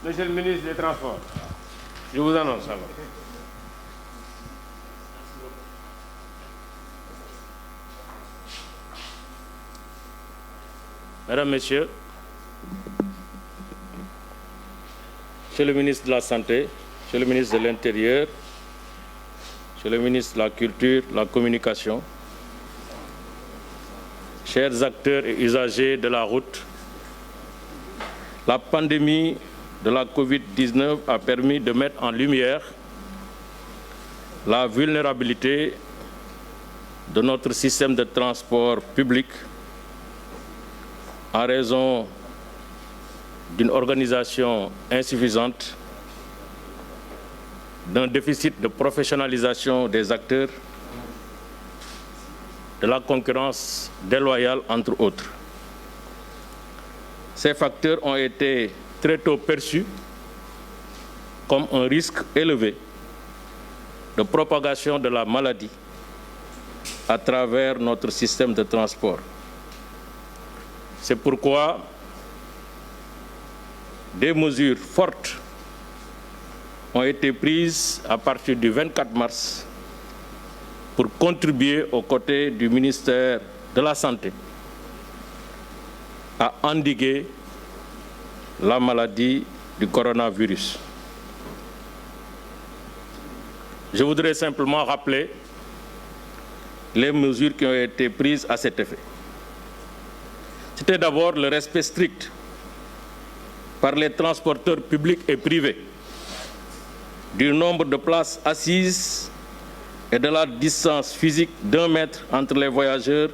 Monsieur le ministre des Transports, je vous annonce alors. Mesdames, Messieurs, Monsieur le ministre de la Santé, Monsieur le ministre de l'Intérieur, Monsieur le ministre de la Culture, de la Communication, chers acteurs et usagers de la route, la pandémie de la Covid-19 a permis de mettre en lumière la vulnérabilité de notre système de transport public en raison d'une organisation insuffisante, d'un déficit de professionnalisation des acteurs, de la concurrence déloyale, entre autres. Ces facteurs ont été très tôt perçus comme un risque élevé de propagation de la maladie à travers notre système de transport. C'est pourquoi des mesures fortes ont été prises à partir du 24 mars pour contribuer aux côtés du ministère de la Santé à endiguer la maladie du coronavirus. Je voudrais simplement rappeler les mesures qui ont été prises à cet effet. C'était d'abord le respect strict par les transporteurs publics et privés du nombre de places assises et de la distance physique d'1 mètre entre les voyageurs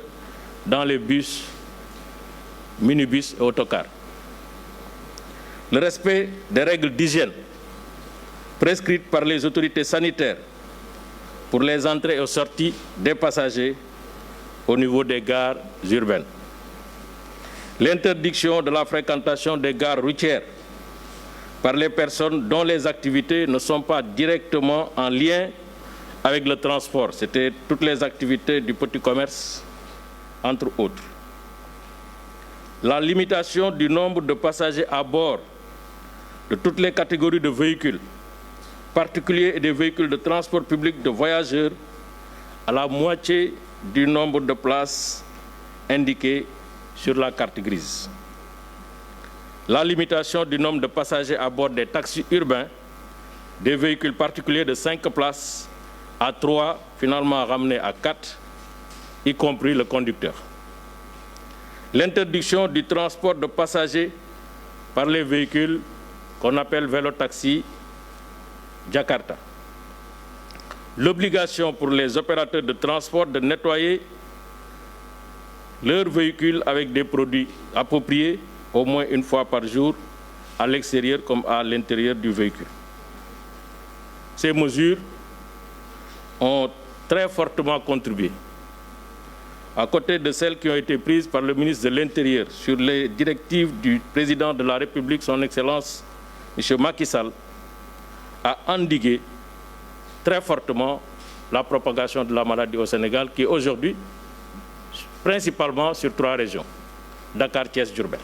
dans les bus, minibus et autocars. Le respect des règles d'hygiène prescrites par les autorités sanitaires pour les entrées et sorties des passagers au niveau des gares urbaines. L'interdiction de la fréquentation des gares routières par les personnes dont les activités ne sont pas directement en lien avec le transport. C'était toutes les activités du petit commerce, entre autres. La limitation du nombre de passagers à bord de toutes les catégories de véhicules, particuliers et des véhicules de transport public de voyageurs, à la moitié du nombre de places indiquées sur la carte grise. La limitation du nombre de passagers à bord des taxis urbains, des véhicules particuliers de 5 places à 3, finalement ramenés à 4, y compris le conducteur. L'interdiction du transport de passagers par les véhicules qu'on appelle vélo-taxi Jakarta. L'obligation pour les opérateurs de transport de nettoyer leurs véhicules avec des produits appropriés au moins une fois par jour à l'extérieur comme à l'intérieur du véhicule. Ces mesures ont très fortement contribué, à côté de celles qui ont été prises par le ministre de l'Intérieur sur les directives du président de la République, son Excellence M. Macky Sall, à endiguer très fortement la propagation de la maladie au Sénégal, qui est aujourd'hui principalement sur 3 régions, Dakar, Thiès, Diourbel.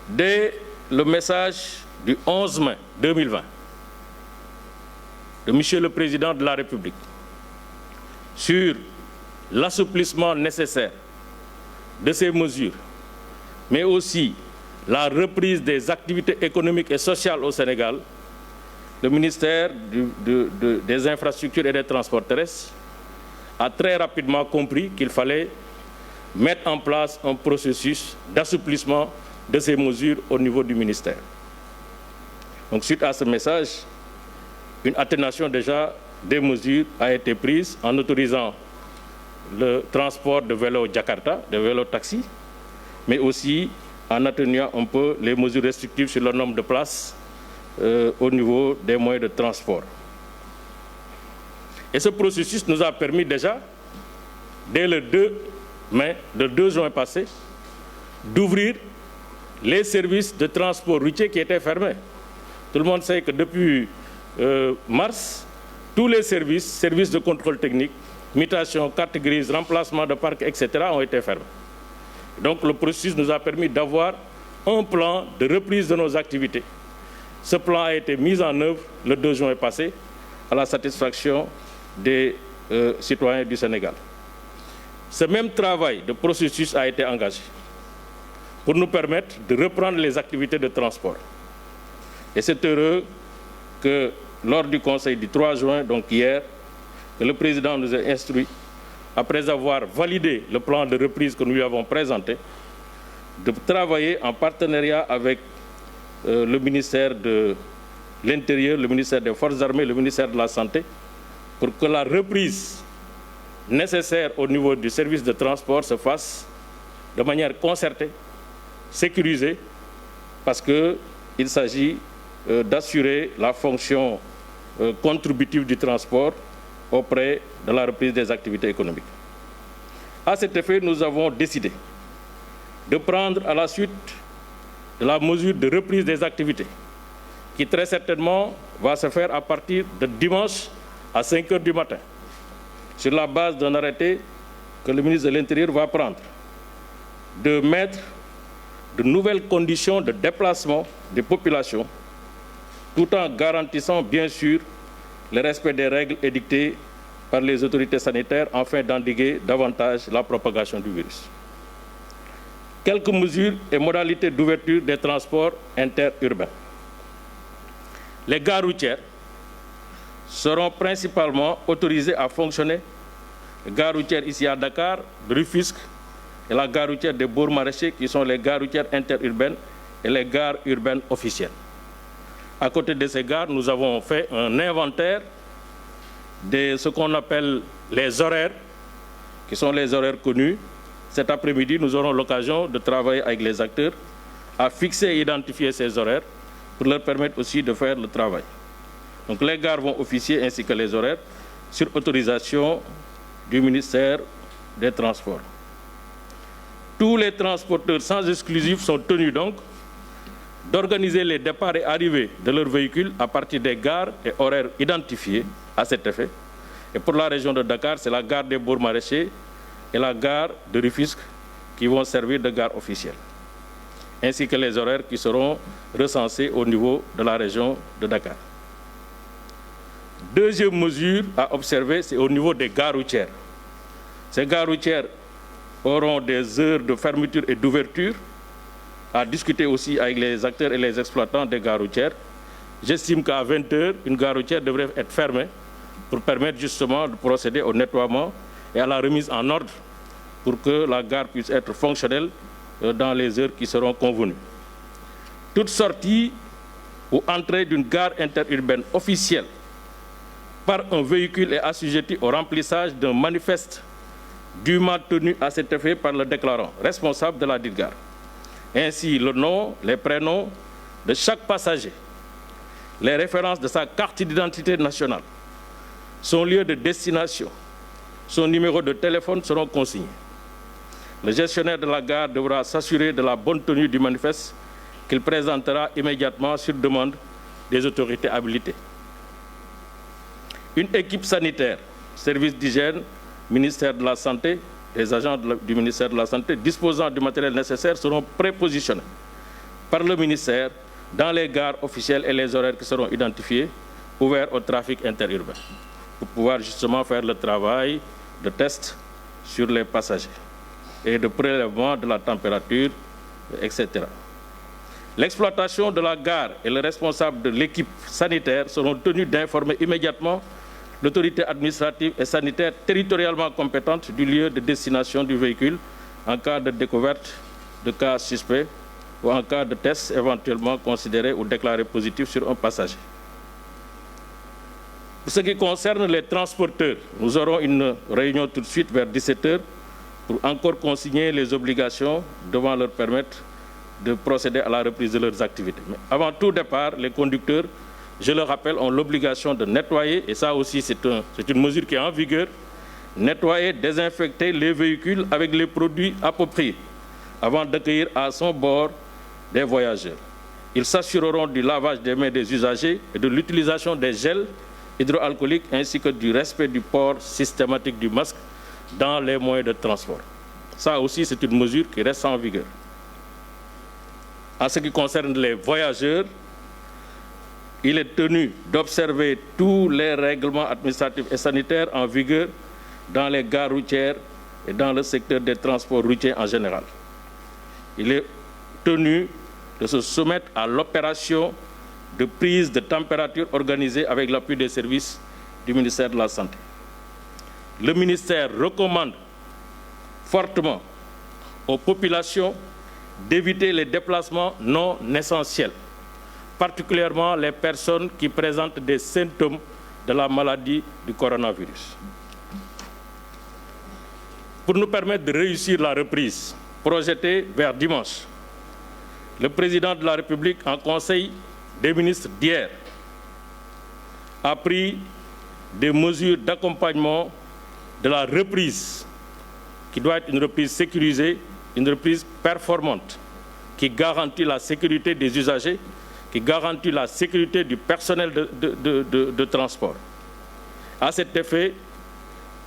Dès le message du 11 mai 2020 de M. le Président de la République sur l'assouplissement nécessaire de ces mesures, mais aussi la reprise des activités économiques et sociales au Sénégal, le ministère des Infrastructures et des Transports terrestres a très rapidement compris qu'il fallait mettre en place un processus d'assouplissement de ces mesures au niveau du ministère. Donc, suite à ce message, une atténuation déjà des mesures a été prise en autorisant le transport de vélos Jakarta, de vélos taxi, mais aussi en atténuant un peu les mesures restrictives sur le nombre de places au niveau des moyens de transport. Et ce processus nous a permis déjà, dès le 2 juin passé, d'ouvrir les services de transport routier qui étaient fermés. Tout le monde sait que depuis mars, tous les services de contrôle technique, mutation, carte grise, remplacement de parcs, etc., ont été fermés. Donc le processus nous a permis d'avoir un plan de reprise de nos activités. Ce plan a été mis en œuvre le 2 juin passé à la satisfaction des citoyens du Sénégal. Ce même travail de processus a été engagé pour nous permettre de reprendre les activités de transport. Et c'est heureux que lors du Conseil du 3 juin, donc hier, que le Président nous a instruit, après avoir validé le plan de reprise que nous lui avons présenté, de travailler en partenariat avec le ministère de l'Intérieur, le ministère des Forces armées, le ministère de la Santé, pour que la reprise nécessaire au niveau du service de transport se fasse de manière concertée, sécurisée, parce qu'il s'agit d'assurer la fonction contributive du transport auprès de la reprise des activités économiques. À cet effet, nous avons décidé de prendre à la suite de la mesure de reprise des activités, qui très certainement va se faire à partir de dimanche à 5 h du matin, sur la base d'un arrêté que le ministre de l'Intérieur va prendre, de mettre de nouvelles conditions de déplacement des populations, tout en garantissant bien sûr le respect des règles édictées par les autorités sanitaires afin d'endiguer davantage la propagation du virus. Quelques mesures et modalités d'ouverture des transports interurbains. Les gares routières seront principalement autorisées à fonctionner. Les gares routières ici à Dakar, de Rufisque, et la gare routière des bourgs maraîchers, qui sont les gares routières interurbaines et les gares urbaines officielles. À côté de ces gares, nous avons fait un inventaire de ce qu'on appelle les horaires, qui sont les horaires connus. Cet après-midi, nous aurons l'occasion de travailler avec les acteurs à fixer et identifier ces horaires pour leur permettre aussi de faire le travail. Donc les gares vont officier ainsi que les horaires sur autorisation du ministère des Transports. Tous les transporteurs sans exclusif sont tenus donc d'organiser les départs et arrivées de leurs véhicules à partir des gares et horaires identifiés à cet effet. Et pour la région de Dakar, c'est la gare des bourgs maraîchers et la gare de Rufisque qui vont servir de gare officielle, ainsi que les horaires qui seront recensés au niveau de la région de Dakar. Deuxième mesure à observer, c'est au niveau des gares routières. Ces gares routières auront des heures de fermeture et d'ouverture, à discuter aussi avec les acteurs et les exploitants des gares routières. J'estime qu'à 20 h, une gare routière devrait être fermée pour permettre justement de procéder au nettoiement et à la remise en ordre pour que la gare puisse être fonctionnelle dans les heures qui seront convenues. Toute sortie ou entrée d'une gare interurbaine officielle par un véhicule est assujettie au remplissage d'un manifeste dûment tenu à cet effet par le déclarant responsable de la dite gare. Ainsi, le nom, les prénoms de chaque passager, les références de sa carte d'identité nationale, son lieu de destination, son numéro de téléphone seront consignés. Le gestionnaire de la gare devra s'assurer de la bonne tenue du manifeste qu'il présentera immédiatement sur demande des autorités habilitées. Une équipe sanitaire, service d'hygiène, ministère de la Santé, les agents du ministère de la Santé disposant du matériel nécessaire seront prépositionnés par le ministère dans les gares officielles et les horaires qui seront identifiés, ouverts au trafic interurbain, pour pouvoir justement faire le travail de test sur les passagers et de prélèvement de la température, etc. L'exploitation de la gare et le responsable de l'équipe sanitaire seront tenus d'informer immédiatement l'autorité administrative et sanitaire territorialement compétente du lieu de destination du véhicule en cas de découverte de cas suspects ou en cas de test éventuellement considéré ou déclaré positif sur un passager. Pour ce qui concerne les transporteurs, nous aurons une réunion tout de suite vers 17 h pour encore consigner les obligations devant leur permettre de procéder à la reprise de leurs activités. Mais avant tout départ, les conducteurs, je le rappelle, ont l'obligation de nettoyer, et ça aussi c'est une mesure qui est en vigueur, nettoyer, désinfecter les véhicules avec les produits appropriés avant d'accueillir à son bord des voyageurs. Ils s'assureront du lavage des mains des usagers et de l'utilisation des gels hydroalcooliques ainsi que du respect du port systématique du masque dans les moyens de transport. Ça aussi c'est une mesure qui reste en vigueur. En ce qui concerne les voyageurs, il est tenu d'observer tous les règlements administratifs et sanitaires en vigueur dans les gares routières et dans le secteur des transports routiers en général. Il est tenu de se soumettre à l'opération de prise de température organisée avec l'appui des services du ministère de la Santé. Le ministère recommande fortement aux populations d'éviter les déplacements non essentiels, particulièrement les personnes qui présentent des symptômes de la maladie du coronavirus. Pour nous permettre de réussir la reprise projetée vers dimanche, le président de la République, en Conseil des ministres d'hier, a pris des mesures d'accompagnement de la reprise, qui doit être une reprise sécurisée, une reprise performante, qui garantit la sécurité des usagers, qui garantit la sécurité du personnel de transport. À cet effet,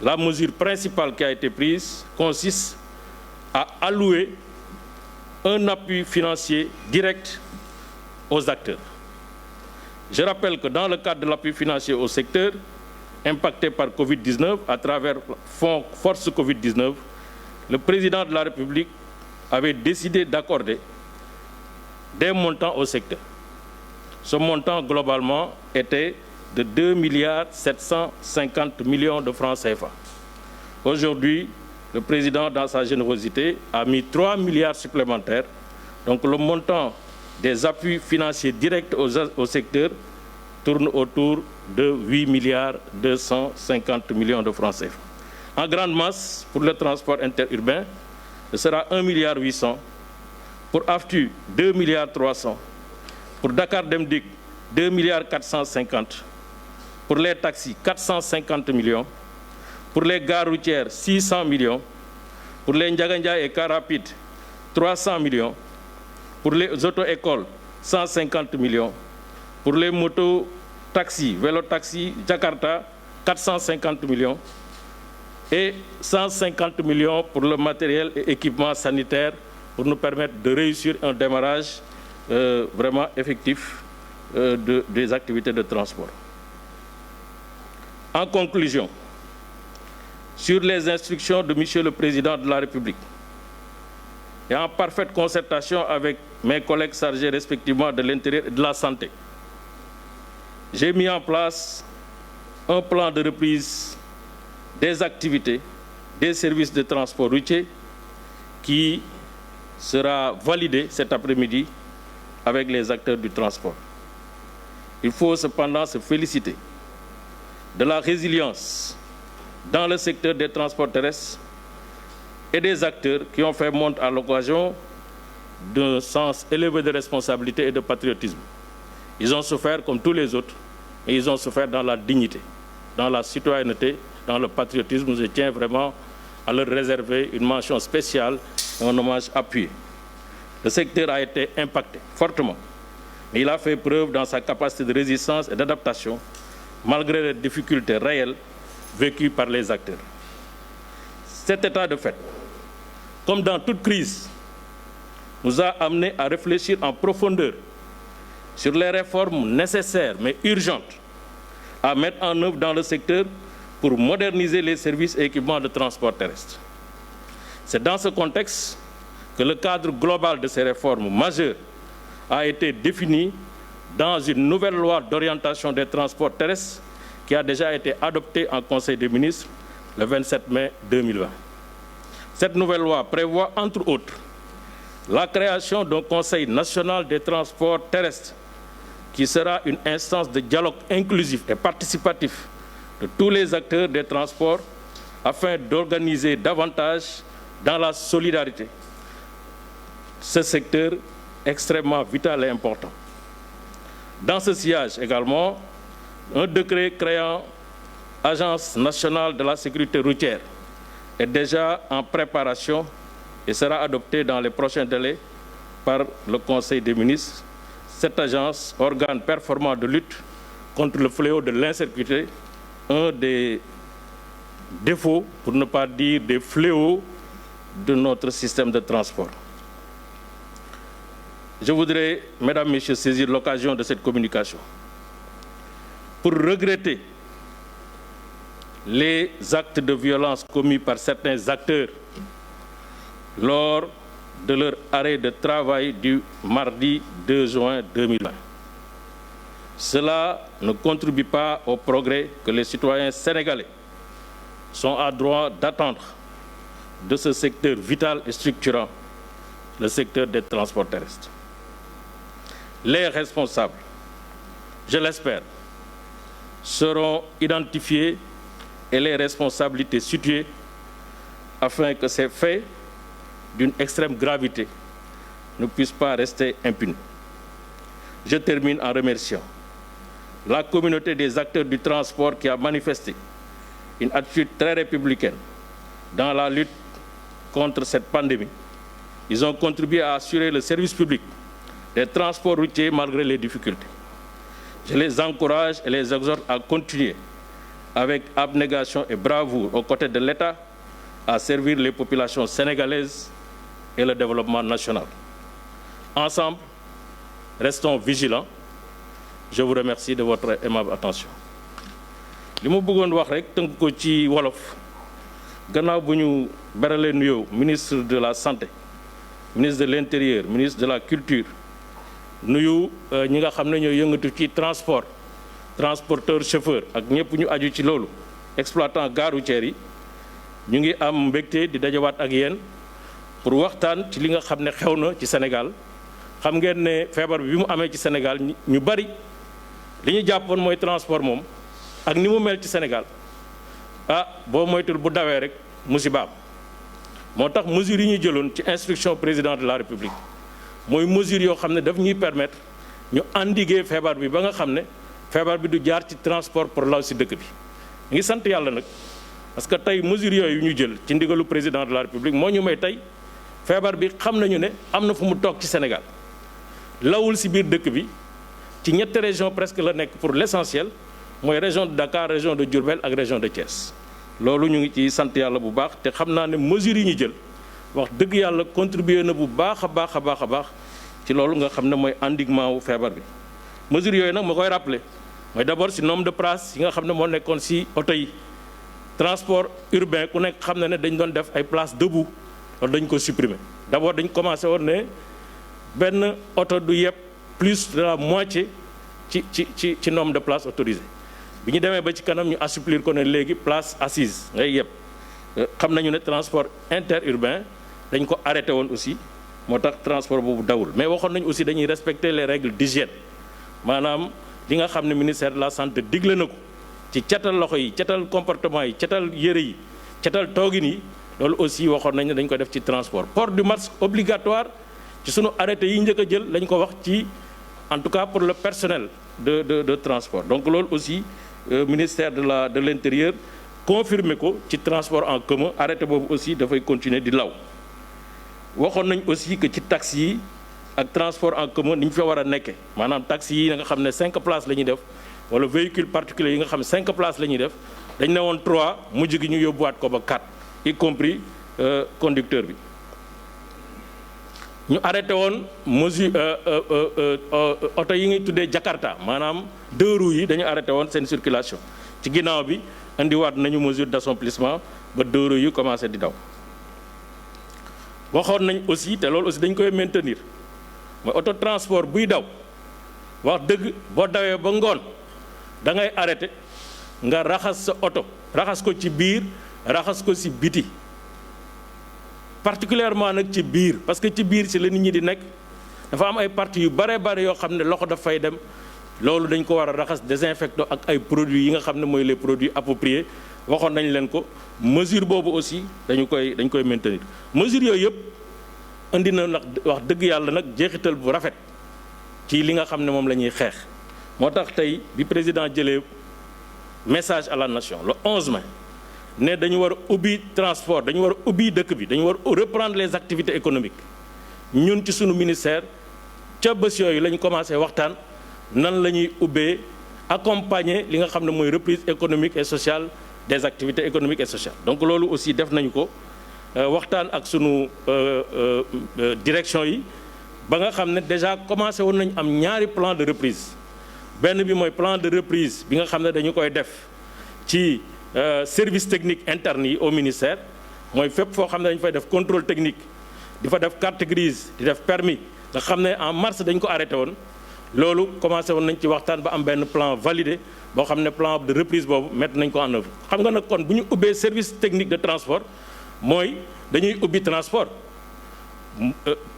la mesure principale qui a été prise consiste à allouer un appui financier direct aux acteurs. Je rappelle que dans le cadre de l'appui financier au secteur impacté par Covid-19, à travers le Fonds Force Covid-19, le président de la République avait décidé d'accorder des montants au secteur. Ce montant, globalement, était de 2,750 milliards de francs CFA. Aujourd'hui, le président, dans sa générosité, a mis 3 milliards supplémentaires. Donc le montant des appuis financiers directs au secteur tourne autour de 8,250 milliards de francs CFA. En grande masse, pour le transport interurbain, ce sera 1,8 milliard. Pour AFTU, 2,3 milliards. Pour Dakar Demdik, 2,450 milliards. Pour les taxis, 450 millions. Pour les gares routières, 600 millions. Pour les Ndiaganja et Car Rapide, 300 millions. Pour les auto-écoles, 150 millions. Pour les motos, taxis, vélo-taxis, Jakarta, 450 millions. Et 150 millions pour le matériel et équipement sanitaire pour nous permettre de réussir un démarrage vraiment effectif des activités de transport. En conclusion, sur les instructions de M. le Président de la République et en parfaite concertation avec mes collègues chargés respectivement de l'Intérieur et de la Santé, j'ai mis en place un plan de reprise des activités, des services de transport routier qui sera validé cet après-midi avec les acteurs du transport. Il faut cependant se féliciter de la résilience dans le secteur des transports terrestres et des acteurs qui ont fait montre à l'occasion d'un sens élevé de responsabilité et de patriotisme. Ils ont souffert comme tous les autres, et ils ont souffert dans la dignité, dans la citoyenneté, dans le patriotisme. Je tiens vraiment à leur réserver une mention spéciale et un hommage appuyé. Le secteur a été impacté fortement, mais il a fait preuve dans sa capacité de résistance et d'adaptation, malgré les difficultés réelles vécues par les acteurs. Cet état de fait, comme dans toute crise, nous a amenés à réfléchir en profondeur sur les réformes nécessaires mais urgentes à mettre en œuvre dans le secteur pour moderniser les services et équipements de transport terrestre. C'est dans ce contexte que le cadre global de ces réformes majeures a été défini dans une nouvelle loi d'orientation des transports terrestres qui a déjà été adoptée en Conseil des ministres le 27 mai 2020. Cette nouvelle loi prévoit, entre autres, la création d'un Conseil national des transports terrestres qui sera une instance de dialogue inclusif et participatif de tous les acteurs des transports afin d'organiser davantage dans la solidarité ce secteur extrêmement vital et important. Dans ce sillage également, un décret créant Agence nationale de la sécurité routière est déjà en préparation et sera adopté dans les prochains délais par le Conseil des ministres. Cette agence, organe performant de lutte contre le fléau de l'insécurité, un des défauts, pour ne pas dire des fléaux, de notre système de transport. je voudrais, Mesdames, Messieurs, saisir l'occasion de cette communication pour regretter les actes de violence commis par certains acteurs lors de leur arrêt de travail du mardi 2 juin 2020. Cela ne contribue pas au progrès que les citoyens sénégalais sont en droit d'attendre de ce secteur vital et structurant, le secteur des transports terrestres. Les responsables, je l'espère, seront identifiés et les responsabilités situées afin que ces faits d'une extrême gravité ne puissent pas rester impunis. Je termine en remerciant la communauté des acteurs du transport qui a manifesté une attitude très républicaine dans la lutte contre cette pandémie. Ils ont contribué à assurer le service public des transports routiers malgré les difficultés. Je les encourage et les exhorte à continuer avec abnégation et bravoure aux côtés de l'État à servir les populations sénégalaises et le développement national. Ensemble, restons vigilants. Je vous remercie de votre aimable attention. li ma bëggoon wax rek tënk ko ci wolof gannaaw bu ñu beralee nuyoo ministre de la santé ministre de l'intérieur ministre de la culture nuyu ñi nga xam ne ñoo yëngatu ci transporteur chauffeur ak ñëpp ñu aju ci loolu exploitant gare routière yi ñu ngi am mbégte di dajawaat ak yéen pour waxtaan ci li nga xam ne xew na ci Sénégal xam ngeen ne feebar bi mu amee ci Sénégal ñu bari li ñu jàppoon mooy transport moom ak ni mu mel ci Sénégal boo moytul bu dawee rek musibaam moo tax mesures yi ñu jëloon ci instruction président de la République mooy mesures yoo xam ne daf ñuy permettre ñu endiguer feebar bi ba nga xam ne feebar bi du jaar ci transport pour law si dëkk bi ñu ngi sant yàlla nag parce que tey mesures yooyu ñu jël ci ndigalu président de la République moo ñu may tey feebar bi xam nañu ne am na fu mu toog ci Sénégal lawul si biir dëkk bi ci ñetti région presque la nekk pour l'essentiel mooy région de Dakar région de Diourbel ak région de Thiès loolu ñu ngi ci sant yàlla bu baax te xam naa ne mesures yi ñu jël wax dëgg yàlla contribuer na bu baax a baax ci loolu nga xam ne mooy endiguement wu feebar bi mesures yooyu nag ma koy rappeler mooy d'abord si nombre de places yi nga xam ne moo nekkoon si oto yi transport urbain ku nekk xam na ne dañ doon def ay places debout loolu dañ ko supprimer d'abord dañ commencé woon ne benn oto du yeb plus de la moitié ci nombre de places autorisées bi ñu demee ba ci kanam ñu assouplir ko ne léegi place assise ngay yeb xam nañu ne transport interurbain dañ ko arrêté woon aussi moo tax transport boobu dawul mais waxoon nañu aussi dañuy respecter les règles d'hygiène maanaam li nga xam ne ministère de la santé digle na ko ci catal loxo yi catal comportement yi catal yëre yi catal toogin yi loolu aussi waxoon nañ ne dañ ko def ci transport port du masque obligatoire ci sunu arrêté yi njëkk a jël lañ ko wax ci en tout cas pour le personnel de transport donc loolu aussi ministère de l'intérieur confirmé ko ci transport en commun arrêté boobu aussi dafay continuer di law waxoon nañ aussi que ci taxi yi ak transport en commun ni ñu fa war a nekke maanaam taxi yi nga xam ne 5 places la ñuy def wala véhicule particulier yi nga xam ne 5 places la ñuy def dañ ne woon 3 mujj gi ñu yóbbuwaat ko ba 4 y compris conducteur bi ñu arrêté woon mesure oto yi ngay tuddee Jakarta maanaam 2 roues yi dañu arrêté woon seen circulation ci ginnaaw bi indiwaat nañu mesure d'assouplissement ba 2 roues yi commencé di daw waxoon nañ aussi te loolu aussi dañ koy maintenir mooy auto transport buy daw wax dëgg boo dawee ba ngoon da ngay arrêté nga raxas sa oto raxas ko ci biir raxas ko ci biti particulièrement nag ci biir parce que ci biir ci la nit ñi di nekk dafa am ay parties yu bare yoo xam ne loxo daf fay dem loolu dañ ko war a raxas désinfectant ak ay produits yi nga xam ne mooy les produits appropriés waxoon nañ leen ko mesure boobu aussi dañ koy maintenir mesure yooyu yëpp indi na nag wax dëgg yàlla nag jeexital bu rafet ci li nga xam ne moom la ñuy xeex moo tax tey bi président jëlee message à la nation le 11 mai ne dañu war a ubbi transport dañu war a ubbi dëkk bi dañu war a reprendre les activités économiques ñun ci sunu ministère ca bés yooyu la ñu commencé waxtaan nan la ñuy ubbee accompagner li nga xam ne mooy reprise économique et sociale des activités économiques et sociales donc loolu aussi def nañu ko waxtaan ak sunu direction yi ba nga xam ne déjà commencé woon nañu am ñaari plan de reprise benn bi mooy plan de reprise bi nga xam ne dañu koy def ci service technique interne yi au ministère mooy fépp foo xam ne dañu fay def contrôle technique di fa def carte grise di def permis nga xam ne en mars dañ ko arrêté woon loolu commencé woon nañ ci waxtaan ba am benn plan validé boo xam ne plan de reprise boobu mettre nañ ko en œuvre xam nga nag kon bu ñu ubbee service technique de transport mooy dañuy ubbi transport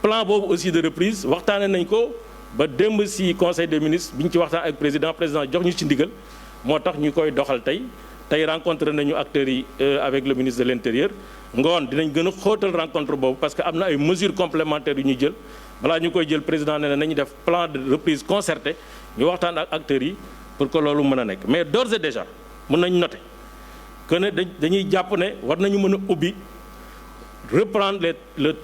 plan boobu aussi de reprise waxtaane nañ ko ba démb si conseil des ministres bi ñu ci waxtaan ak président jox ñu ci ndigal moo tax ñu koy doxal tey rencontré nañu acteurs yi avec le ministre de l'intérieur ngoon dinañ gën a xóotal rencontre boobu parce que am na ay mesures complémentaires yu ñu jël balaa ñu koy jël président ne nañu def plan de reprise concerté ñu waxtaan ak acteurs yi pour que loolu mën a nekk mais d'ores et déjà mën nañ noter que ne dañuy jàpp ne war nañu mën a ubbi reprendre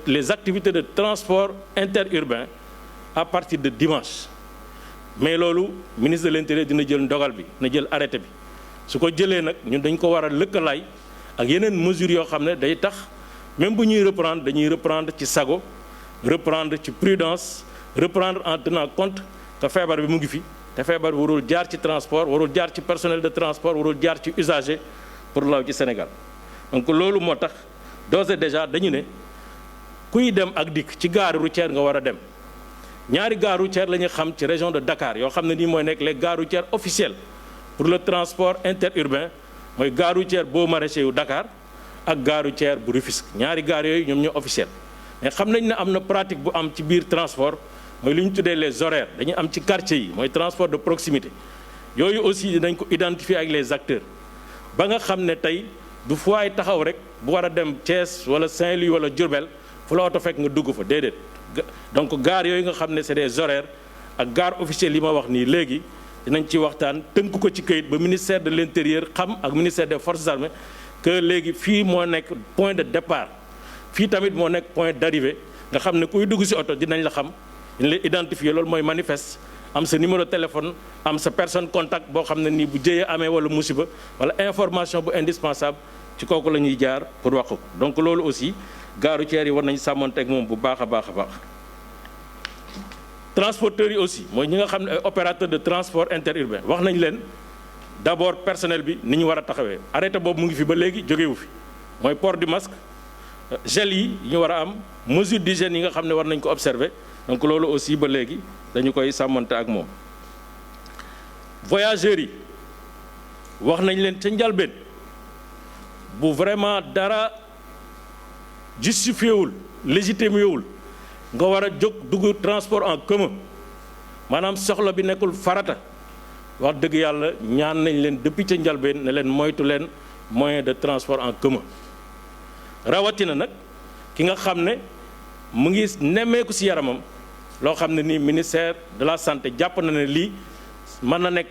les activités de transport interurbain à partir de dimanche mais loolu ministre de l'intérieur dina jël ndogal bi na jël arrêté bi su ko jëlee nag ñun dañ ko war a lëkkalaay ak yeneen mesures yoo xam ne day tax même bu ñuy reprendre dañuy reprendre ci sago reprendre ci prudence reprendre en tenant compte que feebar bi mu ngi fi te feebar bi warul jaar ci transport warul jaar ci personnel de transport warul jaar ci usager pour law ci Sénégal donc loolu moo tax d'ores et déjà dañu ne kuy dem ak dikk ci gare routière nga war a dem ñaari gare routière la ñu xam ci région de Dakar yoo xam ne nii mooy nekk les gares routières officielles pour le transport interurbain mooy gare routière Baux Maraîchers yu Dakar ak gare routière bu Rufisque ñaari gares yooyu ñoom ñoo officiel mais xam nañ ne am na pratique bu am ci biir transport mooy li ñu tuddee les horaires dañu am ci quartier yi mooy transport de proximité yooyu aussi dinañ ko identifier avec les acteurs ba nga xam ne tey du fu waay taxaw rek bu war a dem Thiès wala Saint-Louis wala Diourbel fu la oto fekk nga dugg fa déedéet donc gare yooyu nga xam ne c'est des horaires ak gare officielle yi ma wax nii léegi dinañ ci waxtaan tënk ko ci këyit ba ministère de l'intérieur xam ak ministère des forces armées que léegi fii moo nekk point de départ fii tamit moo nekk point d'arrivée nga xam ne kuy dugg ci oto dinañ la xam dinañ la identifier loolu mooy manifeste am sa numéro téléphone am sa personne contact boo xam ne nii bu jëyee amee wala musiba wala information bu indispensable ci kooku la ñuy jaar pour wax ko donc loolu aussi gare routière yi war nañu sàmmanteeg moom bu baax a baax a baax. transporteurs yi aussi mooy ñi nga xam ne ay opérateurs de transport interurbain wax nañ leen d'abord personnel bi ni ñu war a taxawee arrêté boobu mu ngi fi ba léegi jógewu fi mooy port du masque gel yi ñu war a am mesure d'hygiène yi nga xam ne war nañ ko observer donc loolu aussi ba léegi dañu koy sàmmante ak moom. voyageurs yi wax nañ leen ca njalbeen bu vraiment dara justifié wul légitimé wul nga war a jóg dugg transport en commun maanaam soxla bi nekkul farata wax dëgg yàlla ñaan nañ leen depuis ca njalbeen ne leen moytu leen moyen de transport en commun rawatina nag ki nga xam ne mu ngi nemmeeku ci yaramam loo xam ne nii ministère de la santé jàpp na ne lii mën na nekk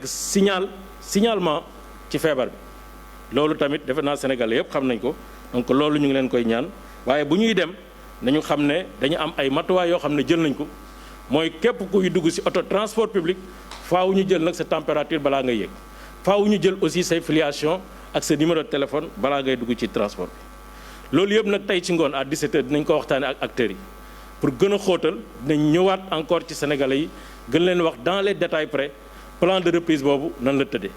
signalement ci feebar bi loolu tamit defe naa Sénégalais yëpp xam nañ ko donc loolu ñu ngi leen koy ñaan waaye bu ñuy dem nañu xam ne dañu am ay matuwaay yoo xam ne jël nañ ko mooy képp kuy dugg ci auto transport public faaw ñu jël nag sa température balaa ngay yéeg faaw ñu jël aussi say filiation ak sa numéro de téléphone balaa ngay dugg ci transport bi loolu yëpp nag tey ci ngoon à 17h dinañ ko waxtaane ak acteurs yi pour gën a xóotal dinañ ñëwaat encore ci Sénégalais yi gën leen wax dans les détails près plan de reprise boobu nan la tëddee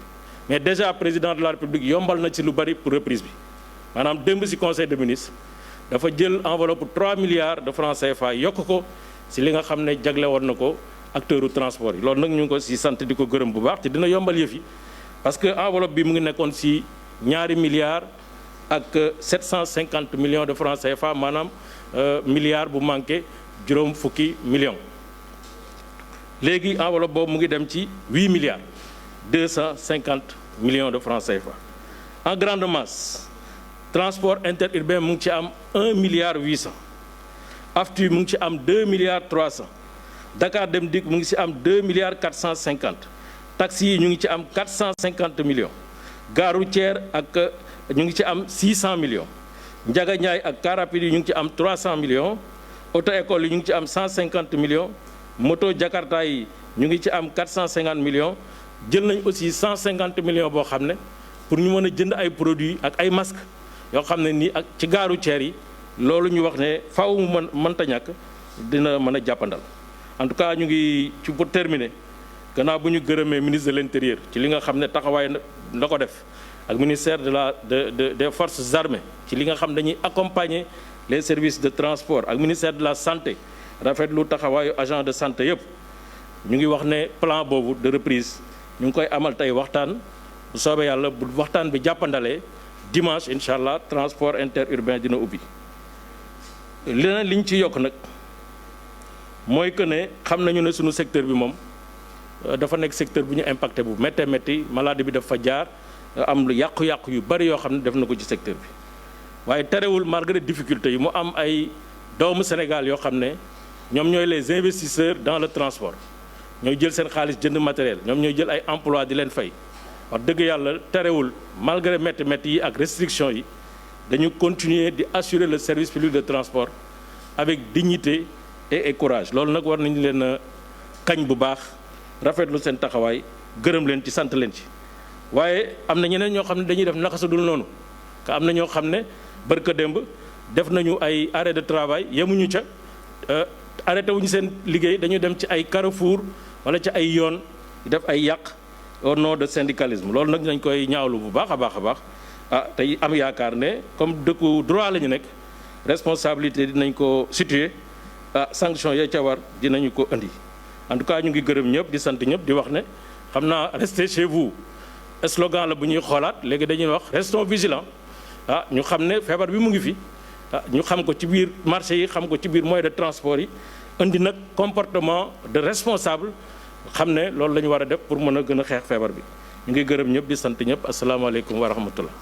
mais déjà président de la République yombal na ci lu bari pour reprise bi maanaam démb ci conseil des ministres dafa jël enveloppe 3 milliards de francs CFA yokk ko ci li nga xam ne jagle woon na ko acteurs u transport yi loolu nag ñu ngi ko ci sant di ko gërëm bu baax te dina yombal yëf yi parce que enveloppe bi mu ngi nekkoon ci 2 milliards ak 750 millions de francs CFA maanaam milliard bu manqué juróom fukki millions léegi enveloppe boobu mu ngi dem ci 8 milliards 250 millions de francs CFA en grande masse transport interurbain mu ngi ci am 1 milliard 800 AFTU mu ngi ci am 2 milliards 300 Dakar Dem Dikk mu ngi ci am 2 milliards 450 taxi yi ñu ngi ci am 450 millions gare routière ak ñu ngi ci am 600 millions Ndiaga Ndiaye ak car rapide yi ñu ngi ci am 300 millions auto école yi ñu ngi ci am 150 millions moto Jakarta yi ñu ngi ci am 450 millions jël nañ aussi 150 millions boo xam ne pour ñu mën a jënd ay produits ak ay masques yoo xam ne nii ak ci gare routière yi loolu ñu wax ne faaw mu mënta ñàkk dina mën a jàppandal en tout cas ñu ngi ci pour terminer gannaaw bu ñu gërëmee ministre de l'intérieur ci li nga xam ne taxawaay la ko def ak ministère des forces armées ci li nga xam dañuy accompagner les services de transport ak ministère de la santé rafetlu taxawaayu agent de santé yëpp ñu ngi wax ne plan boobu de reprise ñu ngi koy amal tey waxtaan bu soobee yàlla bu waxtaan bi jàppandalee dimanche incha allah transport interurbain dina ubbi. leneen li ñu ci yokk nag mooy que ne xam nañu ne suñu secteur bi moom dafa nekk secteur bu ñu impacté bu méttee métti maladie bi dafa jaar am lu yàqu-yàqu yu bari yoo xam ne def na ko ci secteur bi waaye terewul malgré difficulté yi mu am ay doomu Sénégal yoo xam ne ñoom ñooy les investisseurs dans le transport ñooy jël seen xaalis jënd matériel ñoom ñooy jël ay emploi di leen fay wax dëgg yàlla terewul malgré métti métti yi ak restriction yi dañu continuer di assurer le service public de transport avec dignité et courage loolu nag war nañu leen a kañ bu baax rafetlu seen taxawaay gërëm leen ci sant leen ci waaye am na ñeneen ñoo xam ne dañuy def naka su dul noonu ka am na ñoo xam ne barka démb def nañu ay arrêt de travail yemuñu ca arrêté wuñu seen liggéey dañu dem ci ay carrefour wala ci ay yoon def ay yàq au nom de syndicalisme loolu nag dañ koy ñaawlu bu baax a baax a baax tey am yaakaar ne comme dëkku droit la ñu nekk responsabilité dinañ ko situer sanction ya ca war dinañu ko indi en tout cas ñu ngi gërëm ñëpp di sant ñëpp di wax ne xam naa restez chez vous slogan la bu ñuy xoolaat léegi dañuy wax restons vigilants ñu xam ne feebar bi mu ngi fi ñu xam ko ci biir marché yi xam ko ci biir moyen de transport yi indi nag comportement de responsable xam ne loolu la ñu war a def pour mën a gën a xeex feebar bi ñu ngi gërëm ñëpp di sant ñëpp asalaamaaleykum wa rahmatullah